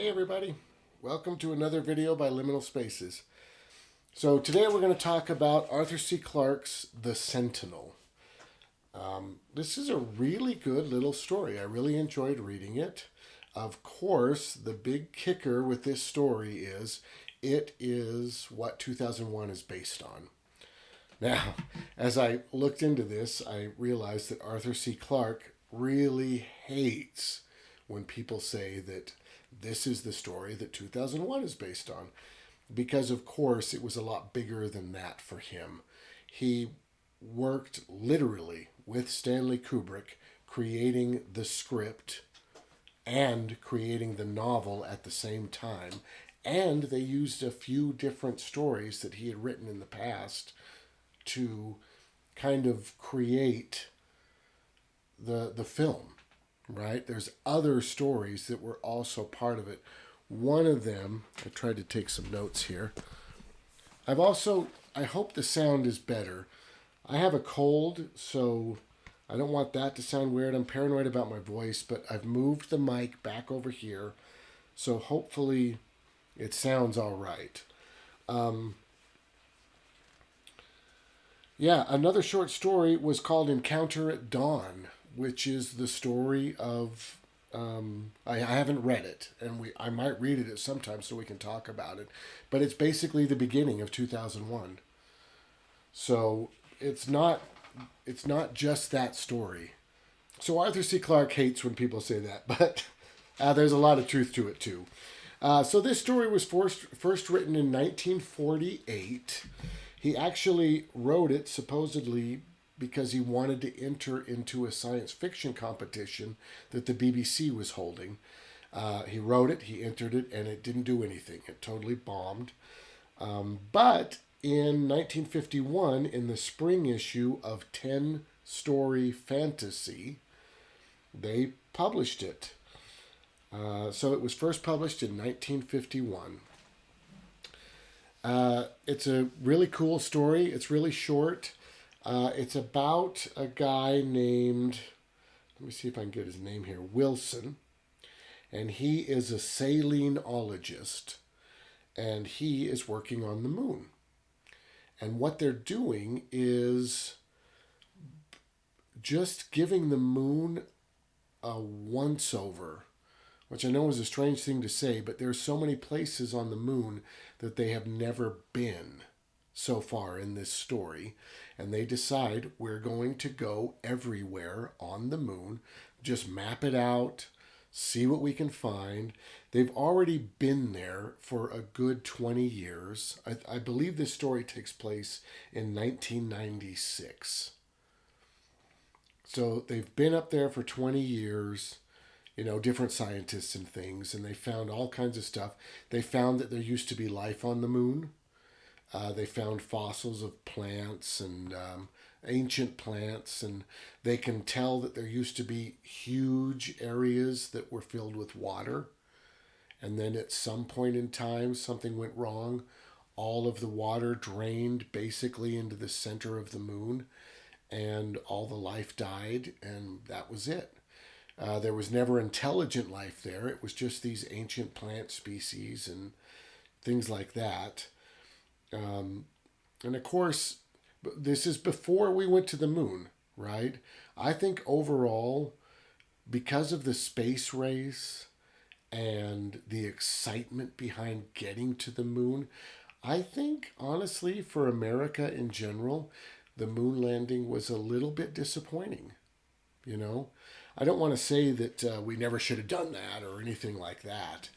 Hey everybody, welcome to another video by Liminal Spaces. So today we're going to talk about Arthur C. Clarke's The Sentinel. This is a really good little story. I really enjoyed reading it. Of course, the big kicker with this story is it is what 2001 is based on. Now, as I looked into this, I realized that Arthur C. Clarke really hates when people say that this is the story that 2001 is based on, because of course it was a lot bigger than that for him. He worked literally with Stanley Kubrick creating the script and creating the novel at the same time, and they used a few different stories that he had written in the past to kind of create the film. Right? There's other stories that were also part of it. One of them, I tried to take some notes here. I hope the sound is better. I have a cold, so I don't want that to sound weird. I'm paranoid about my voice, but I've moved the mic back over here, so hopefully it sounds all right. Another short story was called Encounter at Dawn, which is the story of. I haven't read it, and I might read it at some time so we can talk about it. But it's basically the beginning of 2001. So it's not just that story. So Arthur C. Clarke hates when people say that, but there's a lot of truth to it too. So this story was first written in 1948. He actually wrote it supposedly because he wanted to enter into a science fiction competition that the BBC was holding. He wrote it, he entered it, and it didn't do anything. It totally bombed. But in 1951, in the spring issue of 10 Story Fantasy, they published it. So it was first published in 1951. It's a really cool story. It's really short. It's about a guy named, let me see if I can get his name here, Wilson. And he is a salinologist. And he is working on the moon. And what they're doing is just giving the moon a once-over, which I know is a strange thing to say, but there are so many places on the moon that they have never been so far in this story. And they decide we're going to go everywhere on the moon, just map it out, see what we can find. They've already been there for a good 20 years. I believe this story takes place in 1996. So they've been up there for 20 years, different scientists and things, and they found all kinds of stuff. They found that there used to be life on the moon. They found fossils of plants and ancient plants, and they can tell that there used to be huge areas that were filled with water. And then at some point in time, something went wrong. All of the water drained basically into the center of the moon, and all the life died, and that was it. There was never intelligent life there. It was just these ancient plant species and things like that. And of course, this is before we went to the moon, right? I think overall, because of the space race and the excitement behind getting to the moon, I think, honestly, for America in general, the moon landing was a little bit disappointing. I don't want to say that we never should have done that or anything like that.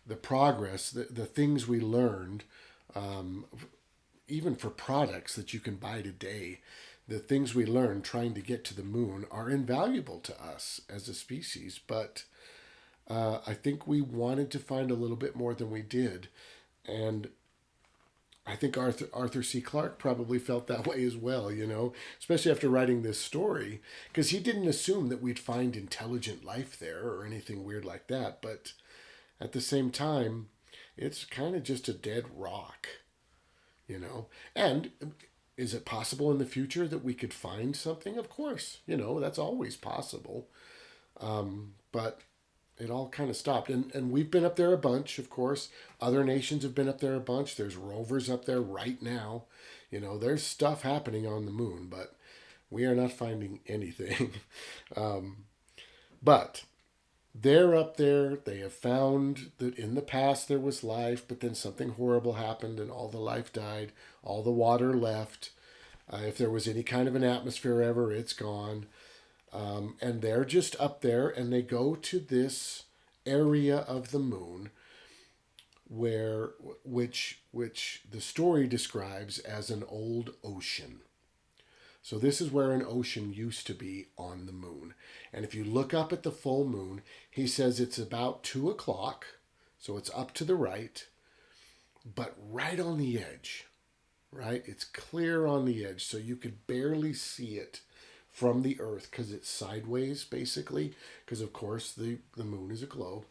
The progress, the things we learned, even for products that you can buy today, the things we learned trying to get to the moon are invaluable to us as a species. But I think we wanted to find a little bit more than we did. And I think Arthur C. Clarke probably felt that way as well, especially after writing this story, because he didn't assume that we'd find intelligent life there or anything weird like that. But at the same time, it's kind of just a dead rock, And is it possible in the future that we could find something? Of course, that's always possible. But it all kind of stopped. And we've been up there a bunch, of course. Other nations have been up there a bunch. There's rovers up there right now. There's stuff happening on the moon, but we are not finding anything. But they're up there. They have found that in the past there was life, but then something horrible happened and all the life died. All the water left. If there was any kind of an atmosphere ever, it's gone. And they're just up there, and they go to this area of the moon which the story describes as an old ocean. So this is where an ocean used to be on the moon. And if you look up at the full moon, he says it's about 2 o'clock, so it's up to the right, but right on the edge, right? It's clear on the edge, so you could barely see it from the Earth because it's sideways, basically, because, of course, the moon is a globe.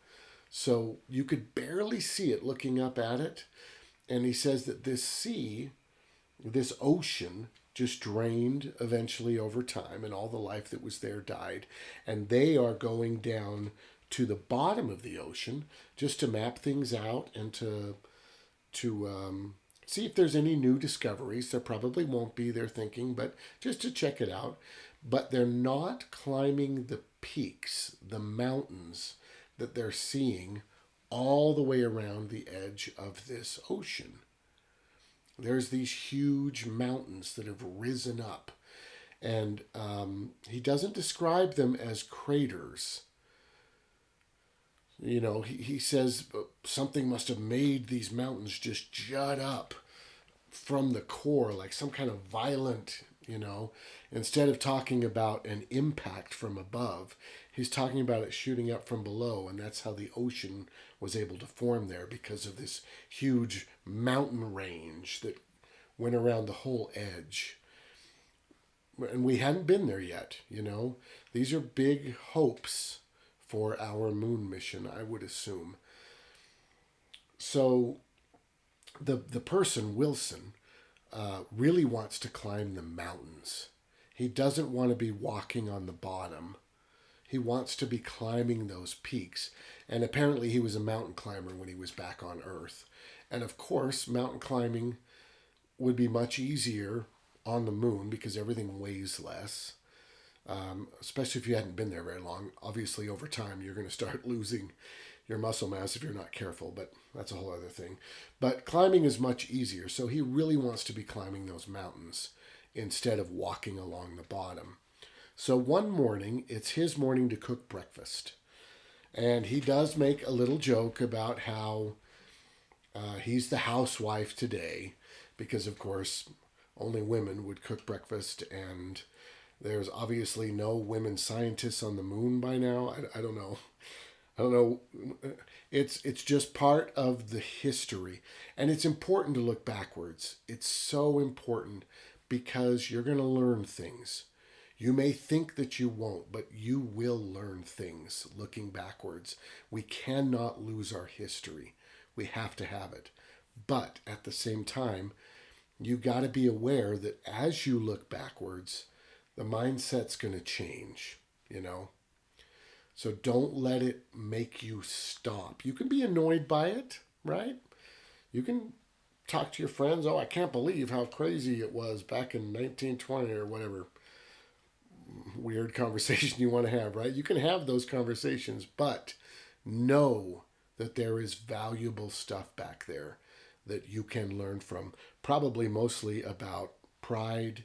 So you could barely see it looking up at it. And he says that this sea, this ocean, just drained eventually over time, and all the life that was there died. And they are going down to the bottom of the ocean just to map things out and to see if there's any new discoveries. There probably won't be, they're thinking, but just to check it out. But they're not climbing the peaks, the mountains that they're seeing all the way around the edge of this ocean. There's these huge mountains that have risen up. And he doesn't describe them as craters. He says something must have made these mountains just jut up from the core, like some kind of violent, instead of talking about an impact from above, he's talking about it shooting up from below. And that's how the ocean was able to form there, because of this huge mountain range that went around the whole edge. And we hadn't been there yet, These are big hopes for our moon mission, I would assume. So the person, Wilson, really wants to climb the mountains. He doesn't want to be walking on the bottom. He wants to be climbing those peaks. And apparently he was a mountain climber when he was back on Earth. And of course, mountain climbing would be much easier on the moon because everything weighs less. Especially if you hadn't been there very long. Obviously, over time, you're going to start losing your muscle mass if you're not careful, but that's a whole other thing. But climbing is much easier, so he really wants to be climbing those mountains instead of walking along the bottom. So one morning, it's his morning to cook breakfast. And he does make a little joke about how he's the housewife today, because, of course, only women would cook breakfast, and there's obviously no women scientists on the moon by now. I don't know. I don't know. It's just part of the history. And it's important to look backwards. It's so important because you're going to learn things. You may think that you won't, but you will learn things looking backwards. We cannot lose our history. We have to have it. But at the same time, you got to be aware that as you look backwards, the mindset's going to change, So don't let it make you stop. You can be annoyed by it, right? You can talk to your friends, I can't believe how crazy it was back in 1920 or whatever weird conversation you want to have, right? You can have those conversations, but know that there is valuable stuff back there that you can learn from, probably mostly about pride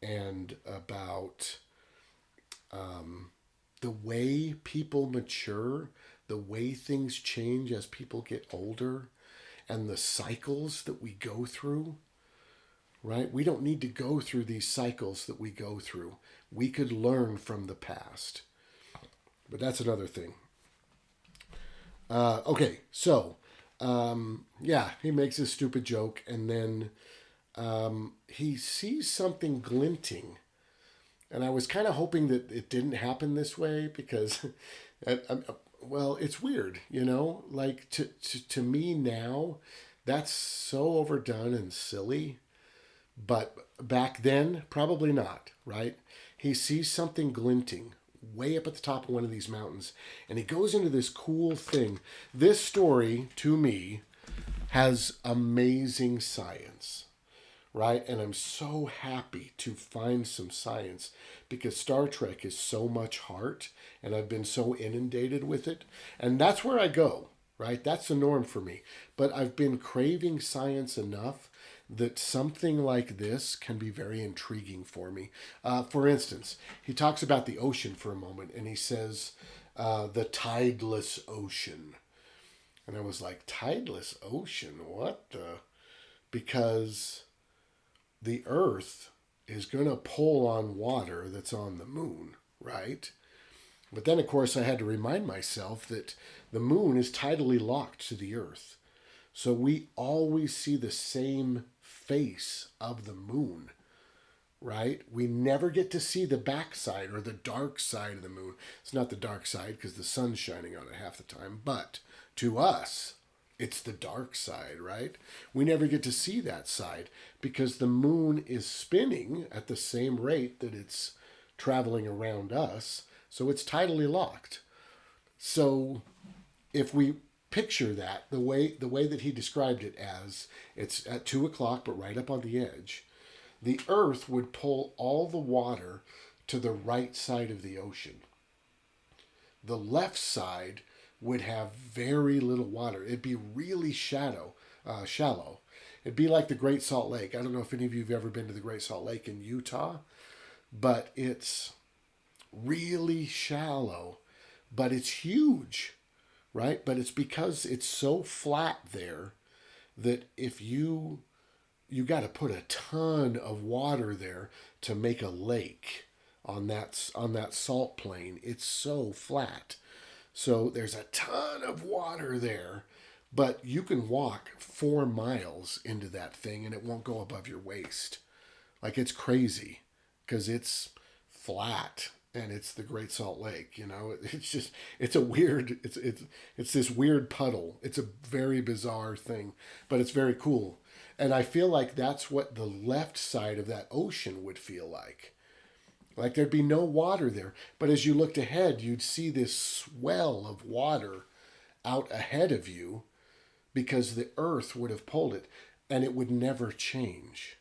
and about the way people mature, the way things change as people get older, and the cycles that we go through, right? We don't need to go through these cycles that we go through. We could learn from the past. But that's another thing. Okay, so, he makes this stupid joke, and then he sees something glinting. And I was kind of hoping that it didn't happen this way because, it's weird, Like, to me now, that's so overdone and silly. But back then, probably not, right? He sees something glinting. way up at the top of one of these mountains, and he goes into this cool thing. This story, to me, has amazing science, right? And I'm so happy to find some science because Star Trek is so much heart, and I've been so inundated with it. And that's where I go, right? That's the norm for me. But I've been craving science enough that something like this can be very intriguing for me. For instance, he talks about the ocean for a moment, and he says, the tideless ocean. And I was like, tideless ocean? What the? Because the Earth is going to pull on water that's on the moon, right? But then, of course, I had to remind myself that the moon is tidally locked to the Earth. So we always see the same face of the moon, right? We never get to see the backside or the dark side of the moon. It's not the dark side because the sun's shining on it half the time, but to us, it's the dark side, right? We never get to see that side because the moon is spinning at the same rate that it's traveling around us, so it's tidally locked. So if we picture that the way that he described it, as it's at 2 o'clock but right up on the edge, the Earth would pull all the water to the right side of the ocean. The left side would have very little water. It'd be really shallow. It'd be like the Great Salt Lake. I don't know if any of you have ever been to the Great Salt Lake in Utah, but it's really shallow, but it's huge, right? But it's because it's so flat there that if you got to put a ton of water there to make a lake on that salt plain. It's so flat. So there's a ton of water there, but you can walk 4 miles into that thing and it won't go above your waist. Like, it's crazy because it's flat and it's the Great Salt Lake, you know. It's just, it's a weird, it's this weird puddle. It's a very bizarre thing, but it's very cool. And I feel like that's what the left side of that ocean would feel like. Like there'd be no water there. But as you looked ahead, you'd see this swell of water out ahead of you because the Earth would have pulled it and it would never change,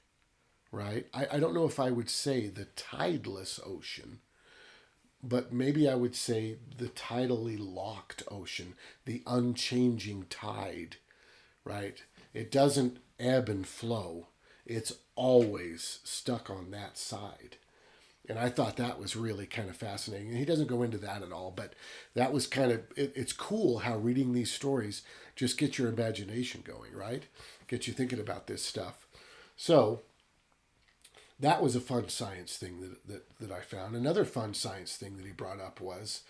right? I don't know if I would say the tideless ocean, but maybe I would say the tidally locked ocean, the unchanging tide, right? It doesn't ebb and flow. It's always stuck on that side. And I thought that was really kind of fascinating. And he doesn't go into that at all, but that was kind of, it's cool how reading these stories just gets your imagination going, right? Get you thinking about this stuff. So that was a fun science thing that I found. Another fun science thing that he brought up was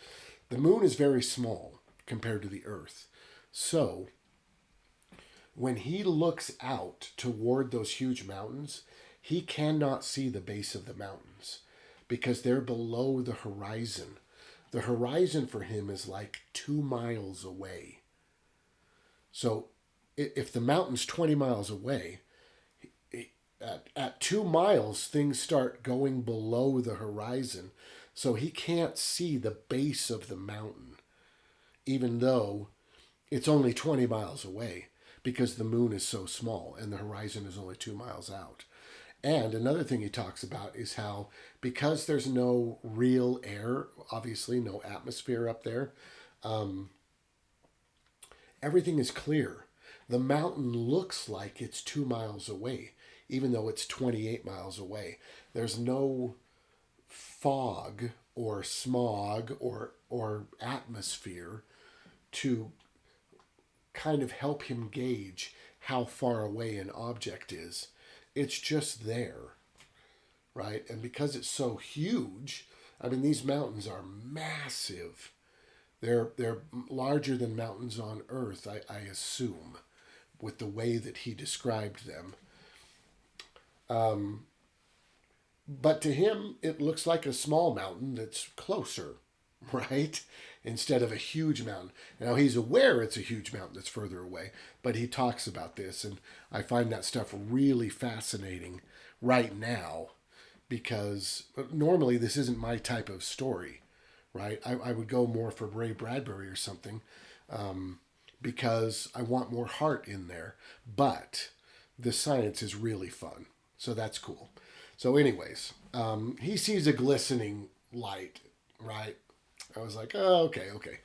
the moon is very small compared to the Earth. So when he looks out toward those huge mountains, he cannot see the base of the mountains because they're below the horizon. The horizon for him is like 2 miles away. So if the mountain's 20 miles away, at 2 miles, things start going below the horizon. So he can't see the base of the mountain, even though it's only 20 miles away because the moon is so small and the horizon is only 2 miles out. And another thing he talks about is how, because there's no real air, obviously no atmosphere up there, everything is clear. The mountain looks like it's 2 miles away, even though it's 28 miles away. There's no fog or smog or atmosphere to kind of help him gauge how far away an object is. It's just there, right? And because it's so huge, I mean, these mountains are massive. They're larger than mountains on Earth, I assume, with the way that he described them. But to him, it looks like a small mountain that's closer, right? Instead of a huge mountain. Now, he's aware it's a huge mountain that's further away, but he talks about this, and I find that stuff really fascinating right now because normally this isn't my type of story, right? I would go more for Ray Bradbury or something, because I want more heart in there. But the science is really fun, so that's cool. So, anyways, he sees a glistening light, right? I was like, oh, okay, okay.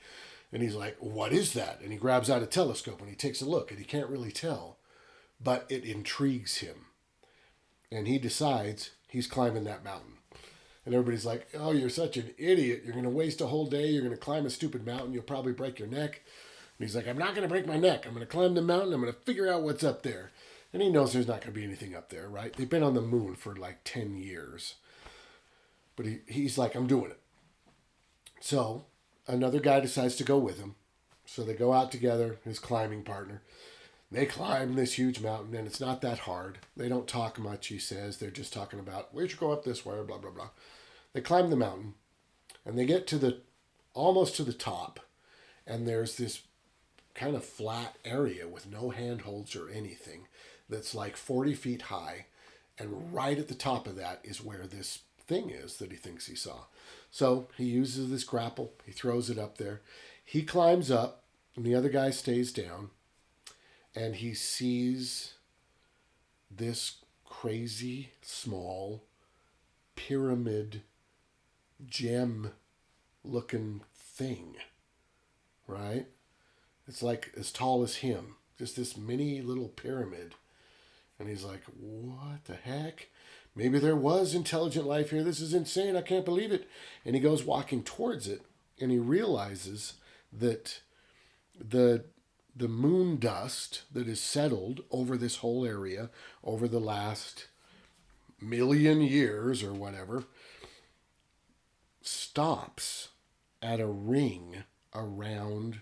And he's like, what is that? And he grabs out a telescope and he takes a look, and he can't really tell, but it intrigues him. And he decides he's climbing that mountain. And everybody's like, oh, you're such an idiot. You're going to waste a whole day. You're going to climb a stupid mountain. You'll probably break your neck. And he's like, I'm not going to break my neck. I'm going to climb the mountain. I'm going to figure out what's up there. And he knows there's not going to be anything up there, right? They've been on the moon for like 10 years. But he's like, I'm doing it. So another guy decides to go with him. So they go out together, his climbing partner. They climb this huge mountain, and it's not that hard. They don't talk much, he says. They're just talking about, we should go up this way, blah, blah, blah. They climb the mountain, and they get to almost to the top, and there's this kind of flat area with no handholds or anything that's like 40 feet high, and right at the top of that is where this thing is that he thinks he saw. So he uses this grapple. He throws it up there. He climbs up, and the other guy stays down, and he sees this crazy small pyramid gem looking thing, right? It's like as tall as him, just this mini little pyramid. And he's like, what the heck? Maybe there was intelligent life here. This is insane. I can't believe it. And he goes walking towards it, and he realizes that the moon dust that is settled over this whole area over the last million years or whatever stops at a ring around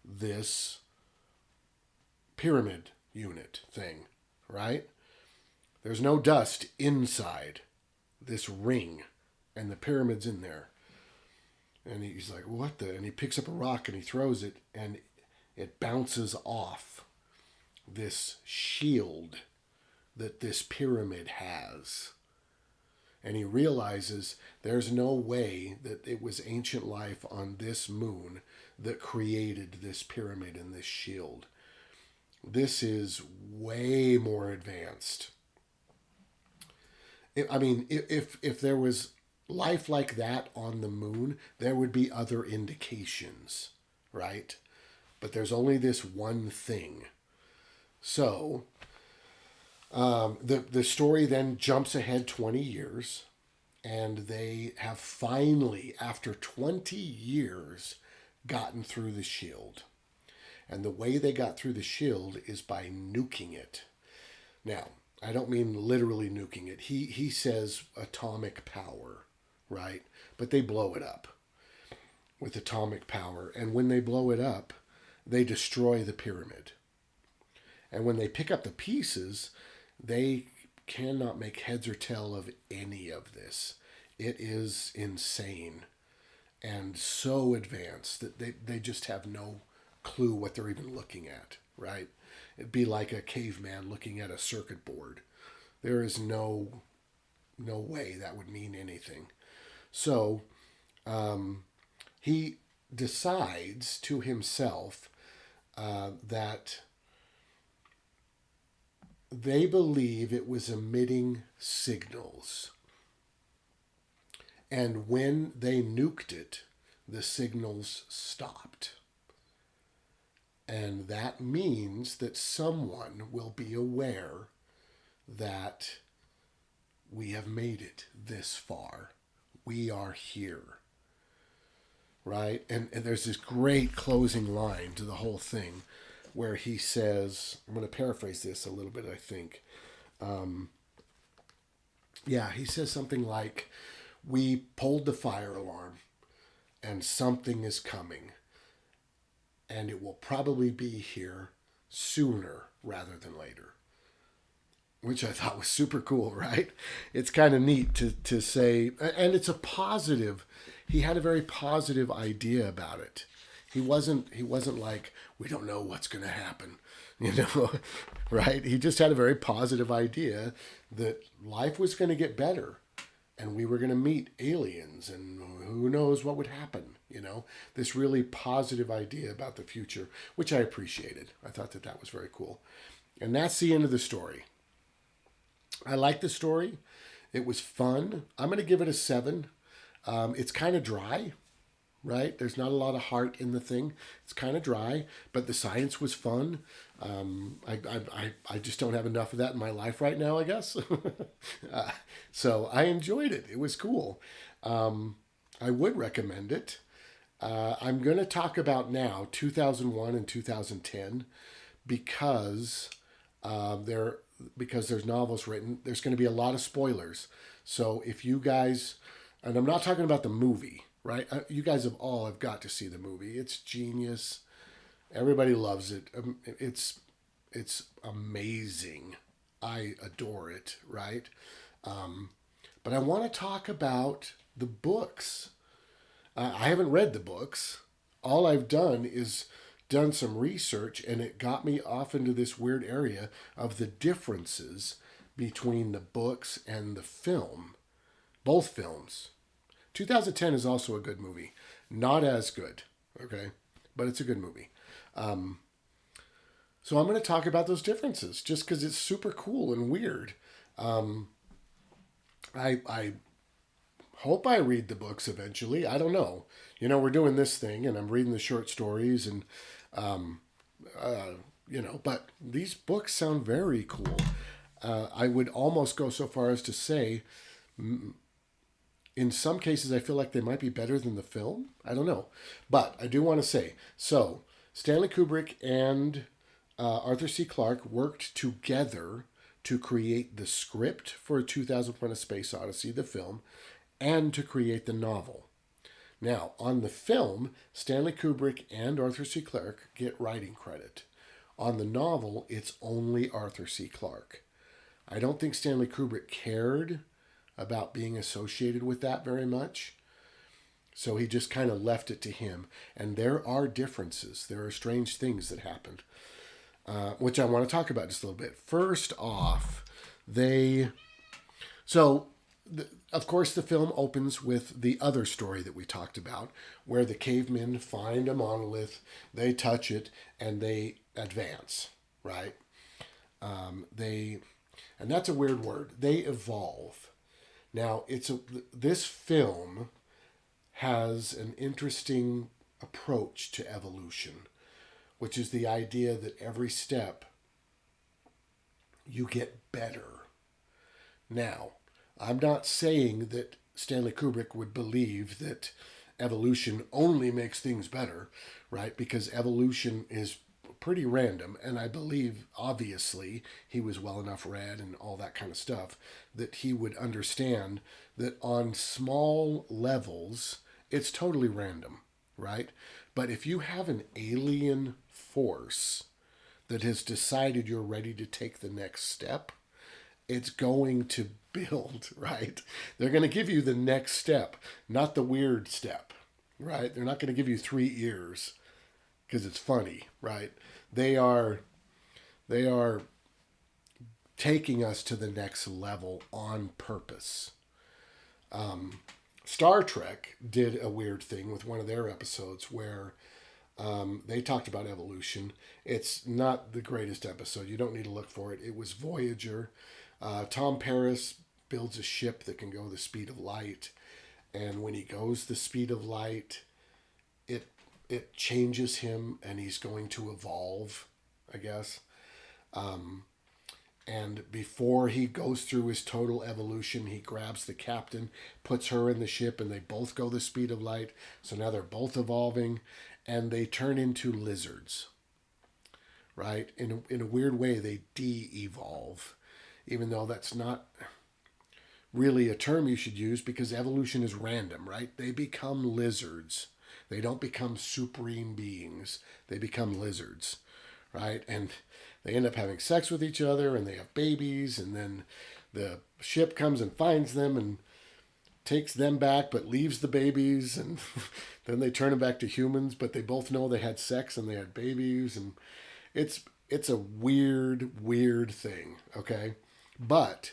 this pyramid unit thing, right? There's no dust inside this ring, and the pyramid's in there. And he's like, what the? And he picks up a rock and he throws it, and it bounces off this shield that this pyramid has. And he realizes there's no way that it was ancient life on this moon that created this pyramid and this shield. This is way more advanced. I mean, if there was life like that on the moon, there would be other indications, right? But there's only this one thing. So the story then jumps ahead 20 years, and they have finally, after 20 years, gotten through the shield. And the way they got through the shield is by nuking it. Now, I don't mean literally nuking it. He says atomic power, right? But they blow it up with atomic power. And when they blow it up, they destroy the pyramid. And when they pick up the pieces, they cannot make heads or tail of any of this. It is insane and so advanced that they just have no clue what they're even looking at, right? It'd be like a caveman looking at a circuit board. There is no way that would mean anything. So he decides to himself that they believe it was emitting signals. And when they nuked it, the signals stopped. And that means that someone will be aware that we have made it this far. We are here. Right? And there's this great closing line to the whole thing where he says, I'm going to paraphrase this a little bit, I think. He says something like, we pulled the fire alarm and something is coming. And it will probably be here sooner rather than later. Which I thought was super cool, right? It's kind of neat to say, and it's a positive. He had a very positive idea about it. He wasn't like, we don't know what's going to happen, right? He just had a very positive idea that life was going to get better. and we were going to meet aliens, and who knows what would happen, this really positive idea about the future, which I appreciated. I thought that that was very cool. And that's the end of the story. I like the story. It was fun. I'm going to give it a 7. It's kind of dry, right? There's not a lot of heart in the thing. It's kind of dry, but the science was fun. I just don't have enough of that in my life right now, I guess. So I enjoyed it. It was cool. I would recommend it. I'm going to talk about now 2001 and 2010 because because there's novels written. There's going to be a lot of spoilers. So if you guys, and I'm not talking about the movie, right? You guys have got to see the movie. It's genius. Everybody loves it. It's amazing. I adore it, right? But I want to talk about the books. I haven't read the books. All I've done is done some research, and it got me off into this weird area of the differences between the books and the film. Both films. 2010 is also a good movie. Not as good, okay? But it's a good movie. So I'm going to talk about those differences just because it's super cool and weird. I hope I read the books eventually. I don't know. We're doing this thing, and I'm reading the short stories, and but these books sound very cool. I would almost go so far as to say, in some cases, I feel like they might be better than the film. I don't know, but I do want to say, so Stanley Kubrick and Arthur C. Clarke worked together to create the script for 2001: A Space Odyssey, the film, and to create the novel. Now, on the film, Stanley Kubrick and Arthur C. Clarke get writing credit. On the novel, it's only Arthur C. Clarke. I don't think Stanley Kubrick cared about being associated with that very much. So he just kind of left it to him. And there are differences. There are strange things that happened, which I want to talk about just a little bit. First off, of course, the film opens with the other story that we talked about, where the cavemen find a monolith, they touch it, and they advance, right? And that's a weird word. They evolve. Now, this film has an interesting approach to evolution, which is the idea that every step you get better. Now, I'm not saying that Stanley Kubrick would believe that evolution only makes things better, right? Because evolution is pretty random, and I believe, obviously, he was well enough read and all that kind of stuff, that he would understand that on small levels, it's totally random, right? But if you have an alien force that has decided you're ready to take the next step, it's going to build, right? They're going to give you the next step, not the weird step, right? They're not going to give you 3 ears because it's funny, right? They are taking us to the next level on purpose. Star Trek did a weird thing with one of their episodes where they talked about evolution. It's not the greatest episode. You don't need to look for it. It was Voyager. Tom Paris builds a ship that can go the speed of light, and when he goes the speed of light, it changes him, and he's going to evolve, I guess. And before he goes through his total evolution, he grabs the captain, puts her in the ship, and they both go the speed of light. So now they're both evolving, and they turn into lizards, right? In a weird way, they de-evolve, even though that's not really a term you should use because evolution is random, right? They become lizards. They don't become supreme beings. They become lizards, right? And they end up having sex with each other, and they have babies, and then the ship comes and finds them and takes them back but leaves the babies, and then they turn them back to humans, but they both know they had sex and they had babies, and it's a weird thing, okay? But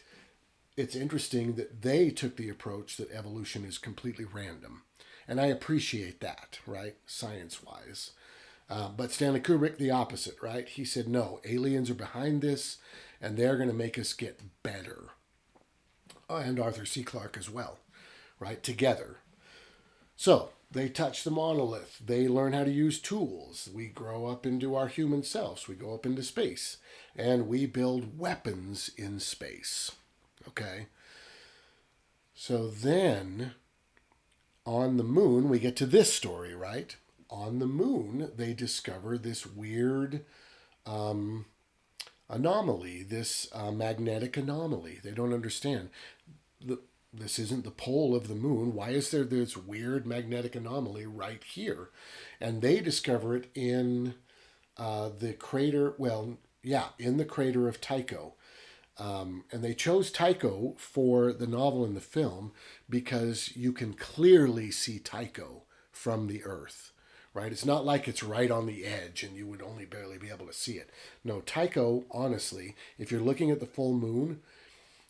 it's interesting that they took the approach that evolution is completely random. And I appreciate that, right? Science-wise. But Stanley Kubrick, the opposite, right? He said, no, aliens are behind this, and they're going to make us get better. And Arthur C. Clarke as well, right? Together. So they touch the monolith. They learn how to use tools. We grow up into our human selves. We go up into space. And we build weapons in space. Okay? So then, on the moon, we get to this story, right? On the moon, they discover this weird anomaly, this magnetic anomaly. They don't understand. This isn't the pole of the moon. Why is there this weird magnetic anomaly right here? And they discover it in the crater, in the crater of Tycho. And they chose Tycho for the novel and the film because you can clearly see Tycho from the Earth, right? It's not like it's right on the edge and you would only barely be able to see it. No, Tycho, honestly, if you're looking at the full moon,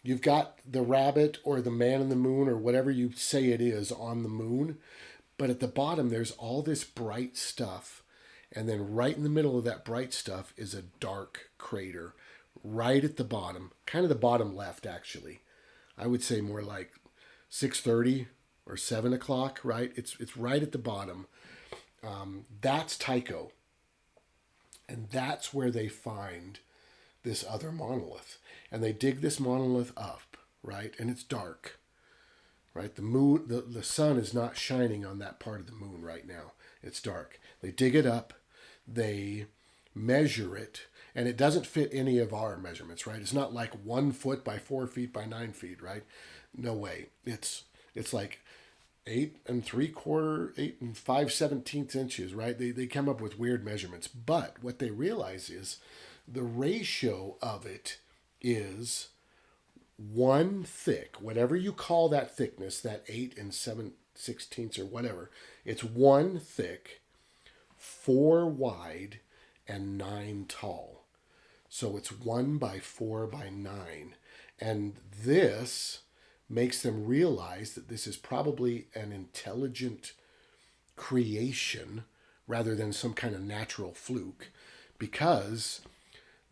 you've got the rabbit or the man in the moon or whatever you say it is on the moon, but at the bottom there's all this bright stuff. And then right in the middle of that bright stuff is a dark crater right at the bottom, kind of the bottom left, actually. I would say more like 6:30 or 7 o'clock, right? It's right at the bottom. That's Tycho. And that's where they find this other monolith. And they dig this monolith up, right? And it's dark, right? The moon, the sun is not shining on that part of the moon right now. It's dark. They dig it up. They measure it. And it doesn't fit any of our measurements, right? It's not like 1 foot by 4 feet by 9 feet, right? No way. It's like 8 5/17 inches, right? They come up with weird measurements. But what they realize is the ratio of it is 1 thick, whatever you call that thickness, that 8 7/16 or whatever. It's 1 thick, 4 wide, and 9 tall. So it's 1 by 4 by 9. And this makes them realize that this is probably an intelligent creation rather than some kind of natural fluke, because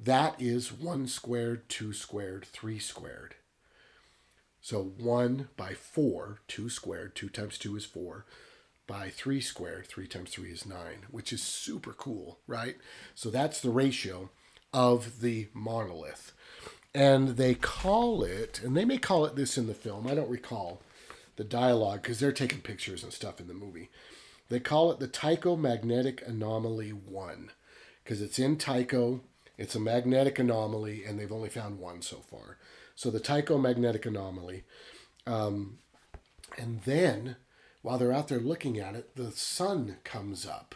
that is 1 squared, 2 squared, 3 squared. So 1 by 4, 2 squared, 2 times 2 is 4, by 3 squared, 3 times 3 is 9, which is super cool, right? So that's the ratio of the monolith. And they call it, and they may call it this in the film, I don't recall the dialogue because they're taking pictures and stuff in the movie. They call it the Tycho Magnetic Anomaly 1 because it's in Tycho, it's a magnetic anomaly, and they've only found one so far. So the Tycho Magnetic Anomaly. And then, while they're out there looking at it, the sun comes up.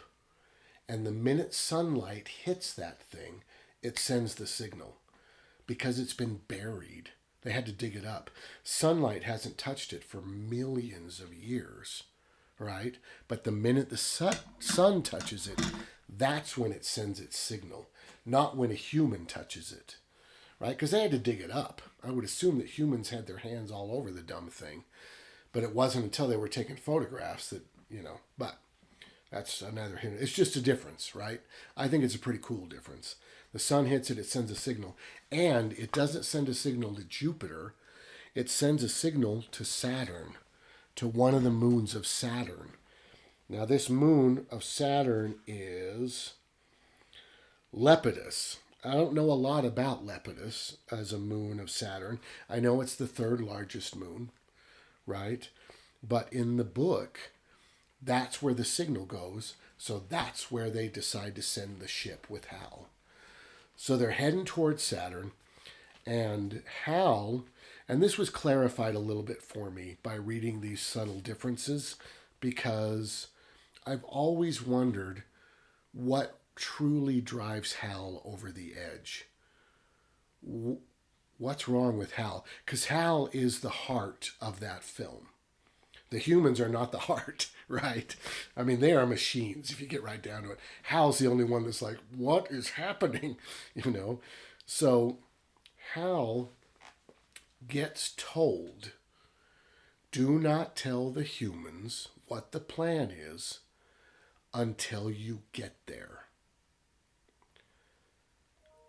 And the minute sunlight hits that thing, it sends the signal because it's been buried. They had to dig it up. Sunlight hasn't touched it for millions of years, right? But the minute the sun touches it, that's when it sends its signal, not when a human touches it, right? Because they had to dig it up. I would assume that humans had their hands all over the dumb thing, but it wasn't until they were taking photographs that, but that's another hint. It's just a difference, right? I think it's a pretty cool difference. The sun hits it, it sends a signal. And it doesn't send a signal to Jupiter. It sends a signal to Saturn, to one of the moons of Saturn. Now, this moon of Saturn is Lepidus. I don't know a lot about Lepidus as a moon of Saturn. I know it's the 3rd largest moon, right? But in the book, that's where the signal goes. So that's where they decide to send the ship with HAL. So they're heading towards Saturn, and HAL, and this was clarified a little bit for me by reading these subtle differences, because I've always wondered what truly drives HAL over the edge. What's wrong with HAL? Because HAL is the heart of that film. The humans are not the heart, right? I mean, they are machines, if you get right down to it. HAL's the only one that's like, what is happening? So HAL gets told, do not tell the humans what the plan is until you get there.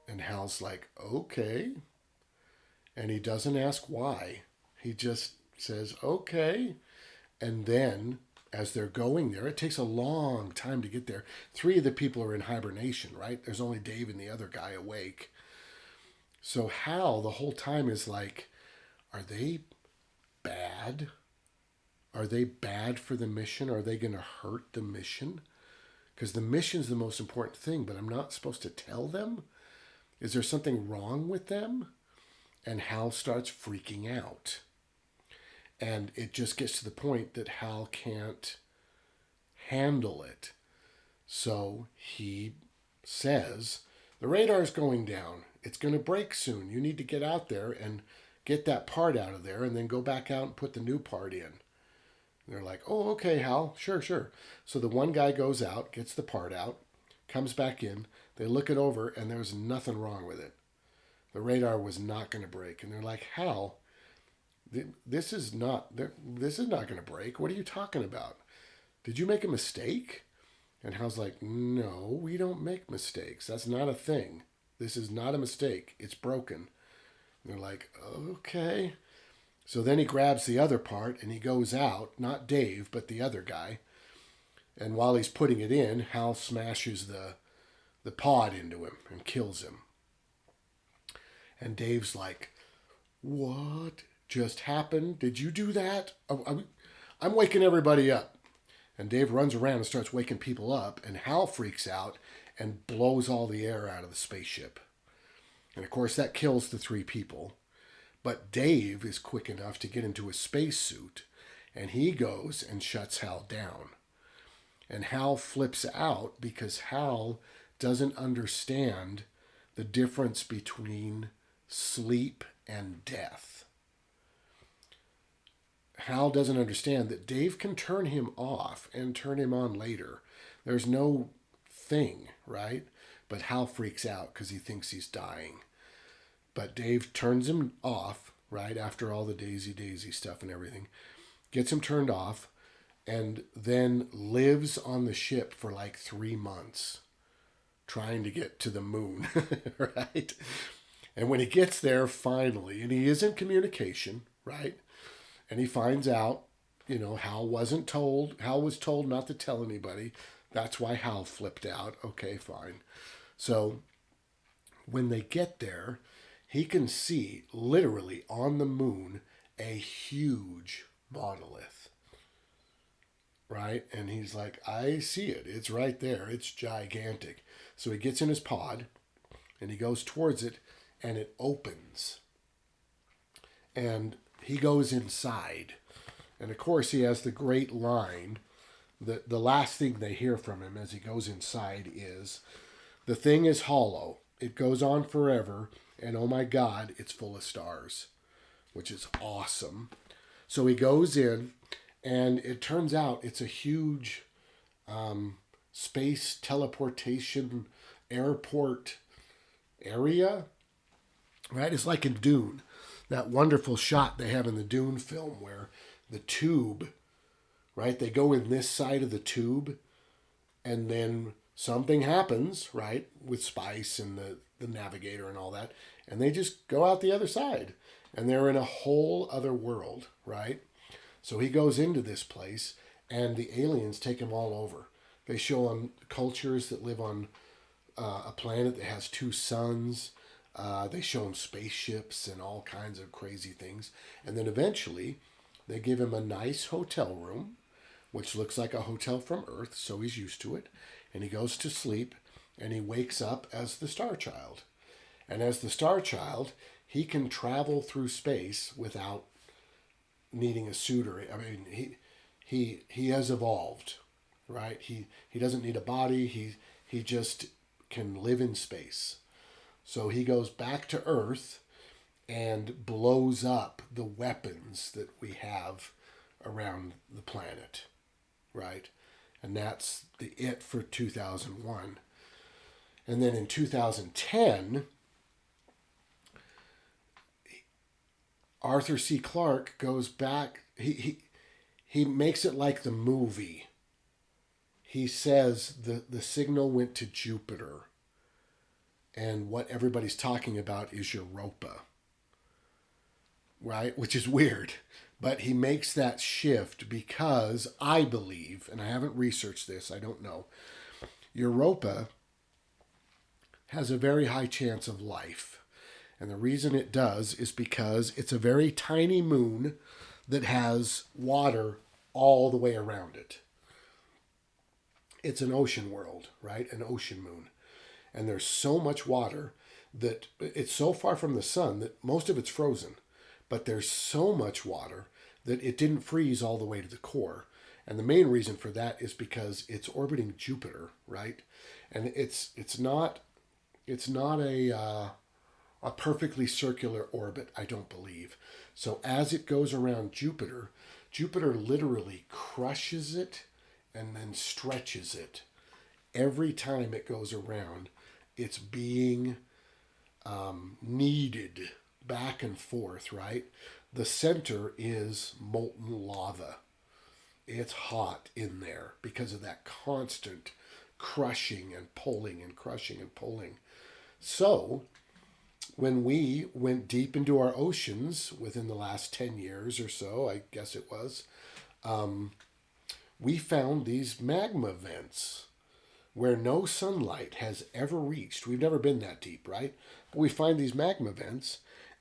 And Hal's like, okay. And he doesn't ask why. He just says, okay. And then, as they're going there, it takes a long time to get there. 3 of the people are in hibernation, right? There's only Dave and the other guy awake. So Hal, the whole time, is like, are they bad? Are they bad for the mission? Are they going to hurt the mission? Because the mission's the most important thing, but I'm not supposed to tell them? Is there something wrong with them? And Hal starts freaking out. And it just gets to the point that Hal can't handle it. So he says, the radar's going down. It's going to break soon. You need to get out there and get that part out of there and then go back out and put the new part in. And they're like, oh, okay, Hal. Sure. So the one guy goes out, gets the part out, comes back in. They look it over, and there's nothing wrong with it. The radar was not going to break. And they're like, Hal, this is not going to break. What are you talking about? Did you make a mistake? And Hal's like, no, we don't make mistakes. That's not a thing. This is not a mistake. It's broken. And they're like, okay. So then he grabs the other part and he goes out, not Dave, but the other guy. And while he's putting it in, Hal smashes the pod into him and kills him. And Dave's like, what just happened? Did you do that? I'm waking everybody up. And Dave runs around and starts waking people up. And Hal freaks out and blows all the air out of the spaceship. And of course, that kills the 3 people. But Dave is quick enough to get into a spacesuit. And he goes and shuts Hal down. And Hal flips out because Hal doesn't understand the difference between sleep and death. Hal doesn't understand that Dave can turn him off and turn him on later. There's no thing, right? But Hal freaks out because he thinks he's dying. But Dave turns him off, right, after all the daisy stuff and everything. Gets him turned off and then lives on the ship for like 3 months trying to get to the moon, right? And when he gets there finally, and he is in communication, right? And he finds out, Hal was told not to tell anybody. That's why Hal flipped out. Okay, fine. So when they get there, he can see literally on the moon a huge monolith, right? And he's like, I see it. It's right there. It's gigantic. So he gets in his pod and he goes towards it and it opens. And he goes inside. And of course he has the great line. The last thing they hear from him as he goes inside is, the thing is hollow. It goes on forever. And oh my God, it's full of stars, which is awesome. So he goes in, and it turns out it's a huge space teleportation airport area, right? It's like in Dune, that wonderful shot they have in the Dune film where the tube, right? They go in this side of the tube, and then something happens, right, with Spice and the navigator and all that, and they just go out the other side, and they're in a whole other world, right? So he goes into this place, and the aliens take him all over. They show him cultures that live on a planet that has 2 suns. They show him spaceships and all kinds of crazy things. And then eventually, they give him a nice hotel room, which looks like a hotel from Earth, so he's used to it. And he goes to sleep, and he wakes up as the Star Child. And as the Star Child, he can travel through space without needing a suit he has evolved, right? He doesn't need a body. He just can live in space. So he goes back to Earth and blows up the weapons that we have around the planet, right? And that's it for 2001. And then in 2010, Arthur C. Clarke goes back. He makes it like the movie. He says the signal went to Jupiter, and what everybody's talking about is Europa, right? Which is weird. But he makes that shift because I believe, and I haven't researched this, I don't know, Europa has a very high chance of life. And the reason it does is because it's a very tiny moon that has water all the way around it. It's an ocean world, right? An ocean moon. And there's so much water that it's so far from the sun that most of it's frozen. But there's so much water that it didn't freeze all the way to the core. And the main reason for that is because it's orbiting Jupiter, right? And it's not a perfectly circular orbit, I don't believe. So as it goes around Jupiter, Jupiter literally crushes it and then stretches it. Every time it goes around, it's being kneaded back and forth, right? The center is molten lava. It's hot in there because of that constant crushing and pulling and crushing and pulling. So when we went deep into our oceans within the last 10 years or so, I guess it was, we found these magma vents where no sunlight has ever reached. We've never been that deep, right? But we find these magma vents,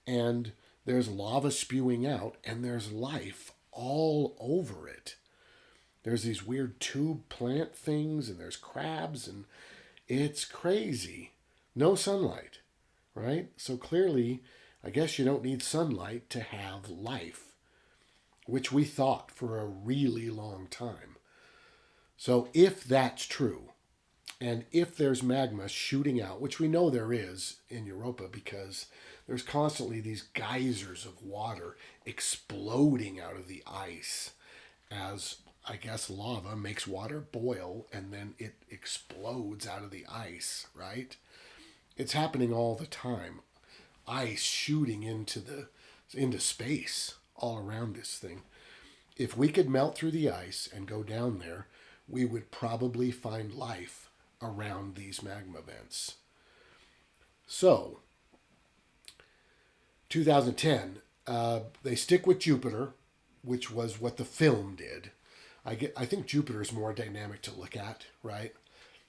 and there's lava spewing out, and there's life all over it. There's these weird tube plant things, and there's crabs, and it's crazy. No sunlight, right? So clearly, I guess you don't need sunlight to have life, which we thought for a really long time. So if that's true, and if there's magma shooting out, which we know there is in Europa because there's constantly these geysers of water exploding out of the ice as, I guess, lava makes water boil and then it explodes out of the ice, right? It's happening all the time. Ice shooting into space all around this thing. If we could melt through the ice and go down there, we would probably find life around these magma vents. So, 2010, they stick with Jupiter, which was what the film did. I think Jupiter is more dynamic to look at, right?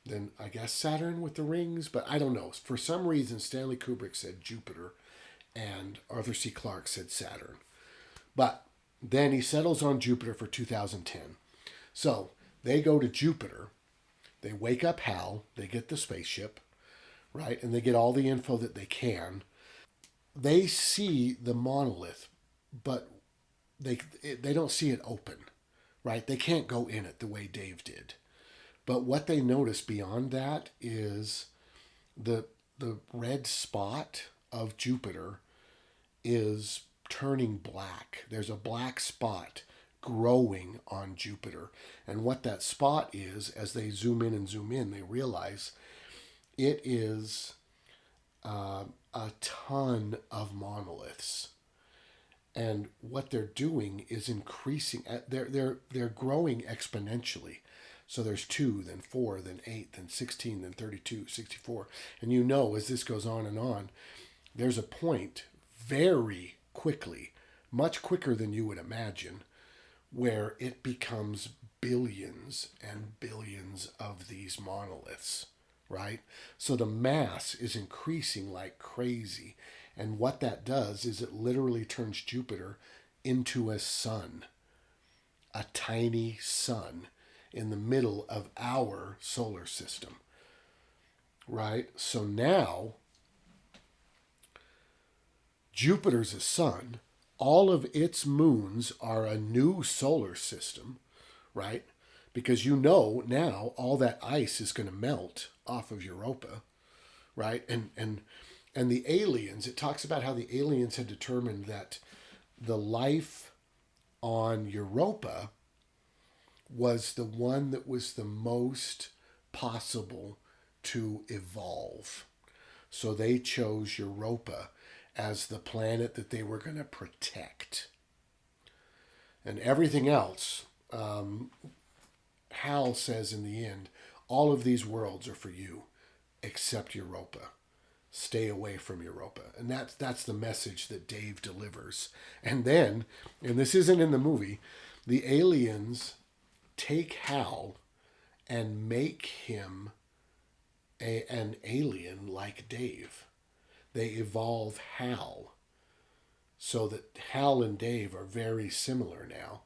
Than, I guess, Saturn with the rings, but I don't know. For some reason, Stanley Kubrick said Jupiter and Arthur C. Clarke said Saturn. But then he settles on Jupiter for 2010. So they go to Jupiter. They wake up HAL. They get the spaceship, right? And they get all the info that they can. They see the monolith, but they don't see it open, right? They can't go in it the way Dave did. But what they notice beyond that is the red spot of Jupiter is turning black. There's a black spot growing on Jupiter. And what that spot is, as they zoom in and zoom in, they realize it is a ton of monoliths. And what they're doing is increasing. They're growing exponentially. So there's 2, then 4, then 8, then 16, then 32, 64. And you know, as this goes on, there's a point very quickly, much quicker than you would imagine, where it becomes billions and billions of these monoliths, right? So the mass is increasing like crazy. And what that does is it literally turns Jupiter into a sun, a tiny sun in the middle of our solar system, right? So now Jupiter's a sun. All of its moons are a new solar system, right? Because you know now all that ice is going to melt off of Europa, right? And the aliens, it talks about how the aliens had determined that the life on Europa was the one that was the most possible to evolve. So they chose Europa. as the planet that they were going to protect. And everything else, HAL says in the end, all of these worlds are for you, except Europa. Stay away from Europa. And that's the message that Dave delivers. And then, and this isn't in the movie, the aliens take HAL and make him an alien like Dave. They evolve HAL so that HAL and Dave are very similar now.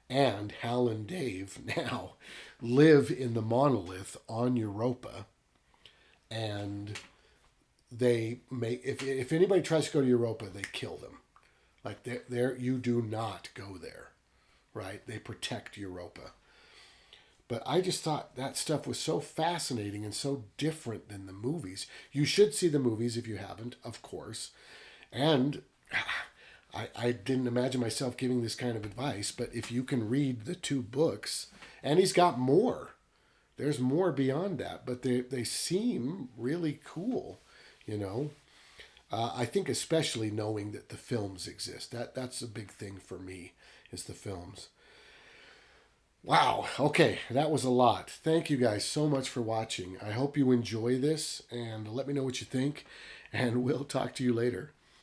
And HAL and Dave now live in the monolith on Europa. And they make, if anybody tries to go to Europa, they kill them. Like they're you do not go there, right? They protect Europa. But I just thought that stuff was so fascinating and so different than the movies. You should see the movies if you haven't, of course. And I didn't imagine myself giving this kind of advice, but if you can read the 2 books, and he's got more. There's more beyond that, but they seem really cool, you know. I think especially knowing that the films exist. That's a big thing for me, is the films. Wow. Okay, that was a lot. Thank you guys so much for watching. I hope you enjoy this, and let me know what you think, and we'll talk to you later.